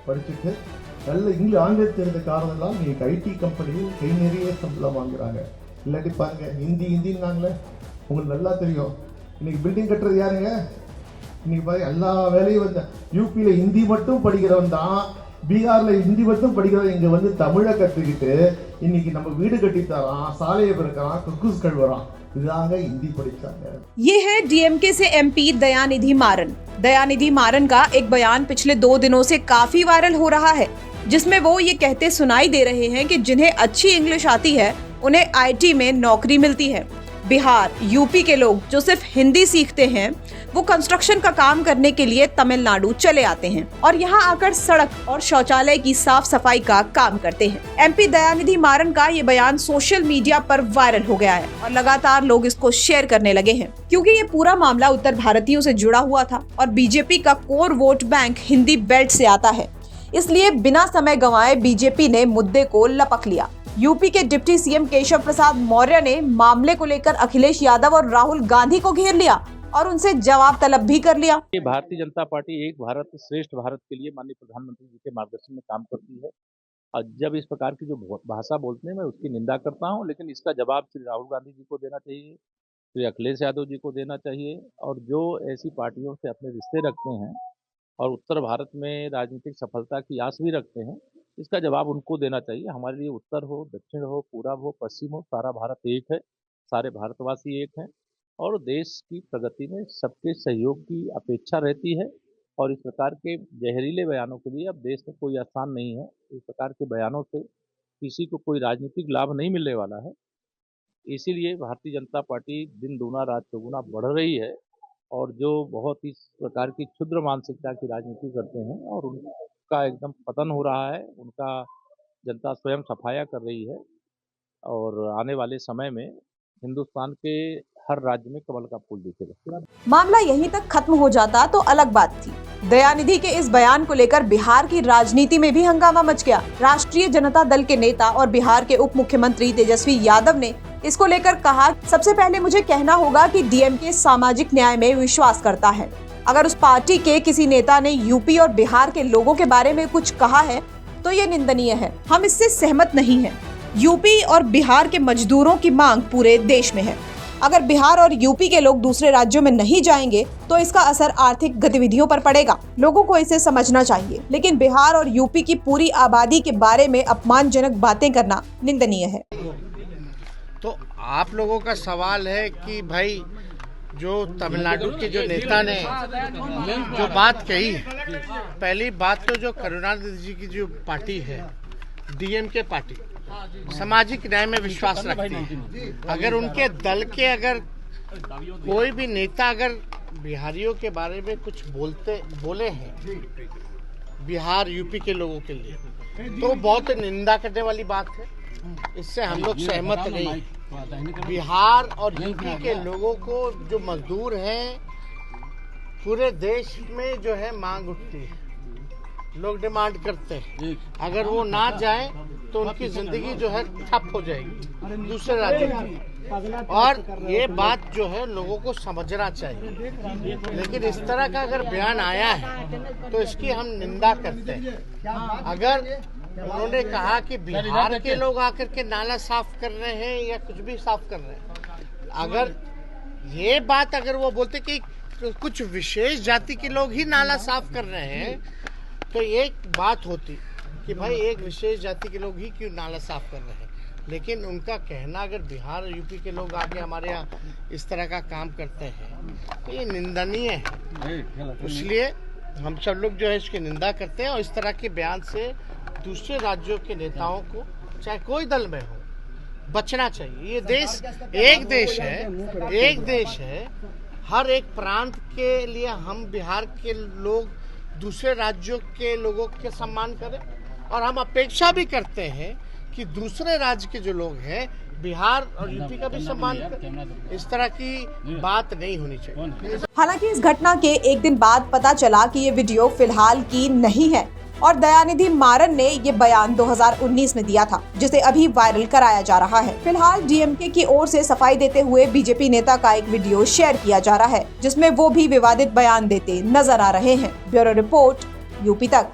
படிச்சுட்டு நல்ல ஆங்கிலம் தெரிந்த காரணம்லாம் இன்னைக்கு ஐடி கம்பெனியில் கை நிறைய சம்பளம் வாங்குறாங்க. இல்லாட்டி பாருங்க ஹிந்தின்னாங்களே, உங்களுக்கு நல்லா தெரியும். இன்னைக்கு பில்டிங் கட்டுறது யாருங்க? இன்னைக்கு பாருங்க எல்லா வேலையும் வந்து யூபியில் ஹிந்தி மட்டும் படிக்கிறவன் தான், பீகாரில் ஹிந்தி மட்டும் படிக்கிறவன் இங்கே வந்து தமிழை கற்றுக்கிட்டு இன்னைக்கு நம்ம வீடு கட்டி தரான், சாலையை பிறக்கிறான், குக்கூஸ் கழுவுறான். ये है डीएमके से एमपी दयानिधि मारन। दयानिधि मारन का एक बयान पिछले 2 दिनों से काफी वायरल हो रहा है, जिसमें वो ये कहते सुनाई दे रहे हैं कि जिन्हें अच्छी इंग्लिश आती है उन्हें आईटी में नौकरी मिलती है। बिहार, यूपी के लोग जो सिर्फ हिंदी सीखते हैं वो कंस्ट्रक्शन का काम करने के लिए तमिलनाडु चले आते हैं और यहाँ आकर सड़क और शौचालय की साफ सफाई का काम करते हैं। एमपी दयानिधि मारन का ये बयान सोशल मीडिया पर वायरल हो गया है और लगातार लोग इसको शेयर करने लगे हैं, क्योंकि ये पूरा मामला उत्तर भारतीयों से जुड़ा हुआ था और बीजेपी का core vote bank Hindi belt से आता है। इसलिए बिना समय गंवाए बीजेपी ने मुद्दे को लपक लिया। यूपी के डिप्टी सीएम केशव प्रसाद मौर्य ने मामले को लेकर अखिलेश यादव और राहुल गांधी को घेर लिया और उनसे जवाब तलब भी कर लिया। भारतीय जनता पार्टी एक भारत श्रेष्ठ भारत के लिए माननीय प्रधानमंत्री जी के मार्गदर्शन में काम करती है और जब इस प्रकार की जो भाषा बोलते हैं मैं उसकी निंदा करता हूं, लेकिन इसका जवाब श्री राहुल गांधी जी को देना चाहिए, श्री अखिलेश यादव जी को देना चाहिए, और जो ऐसी पार्टियों से अपने रिश्ते रखते हैं और उत्तर भारत में राजनीतिक सफलता की आस भी रखते हैं, इसका जवाब उनको देना चाहिए। हमारे लिए उत्तर हो, दक्षिण हो, पूरब हो, पश्चिम हो, सारा भारत एक है, सारे भारतवासी एक हैं और देश की प्रगति में सबके सहयोग की अपेक्षा रहती है। और इस प्रकार के जहरीले बयानों के लिए अब देश में कोई आसान नहीं है। इस प्रकार के बयानों से किसी को कोई राजनीतिक लाभ नहीं मिलने वाला है। इसीलिए भारतीय जनता पार्टी दिन दूना रात चौगुना बढ़ रही है और जो बहुत इस प्रकार की क्षुद्र मानसिकता की राजनीति करते हैं और उनका एकदम पतन हो रहा है, उनका जनता स्वयं सफाया कर रही है और आने वाले समय में हिंदुस्तान के हर राज्य में कमल का फूल दिखेगा। मामला यहीं तक खत्म हो जाता तो अलग बात थी। दयानिधि के इस बयान को लेकर बिहार की राजनीति में भी हंगामा मच गया। राष्ट्रीय जनता दल के नेता और बिहार के उप मुख्यमंत्री तेजस्वी यादव ने इसको लेकर कहा, सबसे पहले मुझे कहना होगा कि डीएमके सामाजिक न्याय में विश्वास करता है। अगर उस पार्टी के किसी नेता ने यूपी और बिहार के लोगों के बारे में कुछ कहा है तो ये निंदनीय है। हम इससे सहमत नहीं हैं। यूपी और बिहार के मजदूरों की मांग पूरे देश में है। अगर बिहार और यूपी के लोग दूसरे राज्यों में नहीं जाएंगे तो इसका असर आर्थिक गतिविधियों पर पड़ेगा। लोगों को इसे समझना चाहिए, लेकिन बिहार और यूपी की पूरी आबादी के बारे में अपमानजनक बातें करना निंदनीय है। तो आप लोगों का सवाल है कि भाई जो तमिलनाडु के जो नेता ने जो बात कही है, पहली बात तो जो करुणानिधि जी की जो पार्टी है डीएमके पार्टी सामाजिक न्याय में विश्वास रखती है। अगर उनके दल के अगर कोई भी नेता अगर बिहारियों के बारे में कुछ बोले हैं बिहार यूपी के लोगों के लिए, तो बहुत निंदा करने वाली बात है। इससे हम लोग सहमत नहीं। बिहार और यूपी के लोगों को जो मजदूर हैं पूरे देश में जो है मांग उठती है, लोग डिमांड करते हैं। अगर वो ना जाए तो उनकी जिंदगी जो है ठप हो जाएगी दूसरे राज्यों में, और ये बात जो है लोगों को समझना चाहिए। लेकिन इस तरह का अगर बयान आया है तो इसकी हम निंदा करते हैं। अगर उन्होंने कहा कि बिहार के लोग आकर के नाला साफ कर रहे हैं या कुछ भी साफ कर रहे हैं, अगर ये बात अगर वो बोलते कि कुछ विशेष जाति के लोग ही नाला साफ कर रहे हैं तो एक बात होती कि भाई एक विशेष जाति के लोग ही क्यों नाला साफ कर रहे हैं। लेकिन उनका कहना अगर बिहार और यूपी के लोग आके हमारे यहाँ इस तरह का काम करते हैं तो ये निंदनीय है। इसलिए हम सब लोग जो है इसकी निंदा करते हैं और इस तरह के बयान से दूसरे राज्यों के नेताओं को चाहे कोई दल में हो बचना चाहिए। ये देश एक देश है। हर एक प्रांत के लिए हम बिहार के लोग दूसरे राज्यों के लोगों के सम्मान करें और हम अपेक्षा भी करते हैं कि दूसरे राज्य के जो लोग हैं बिहार और यूपी का भी सम्मान करें। इस तरह की बात नहीं होनी चाहिए। हालांकि इस घटना के एक दिन बाद पता चला कि ये वीडियो फिलहाल की नहीं है और दयानिधि मारन ने ये बयान 2019 में दिया था, जिसे अभी वायरल कराया जा रहा है। फिलहाल डीएमके की ओर से सफाई देते हुए बीजेपी नेता का एक वीडियो शेयर किया जा रहा है, जिसमें वो भी विवादित बयान देते नजर आ रहे हैं। ब्यूरो रिपोर्ट, यूपी तक।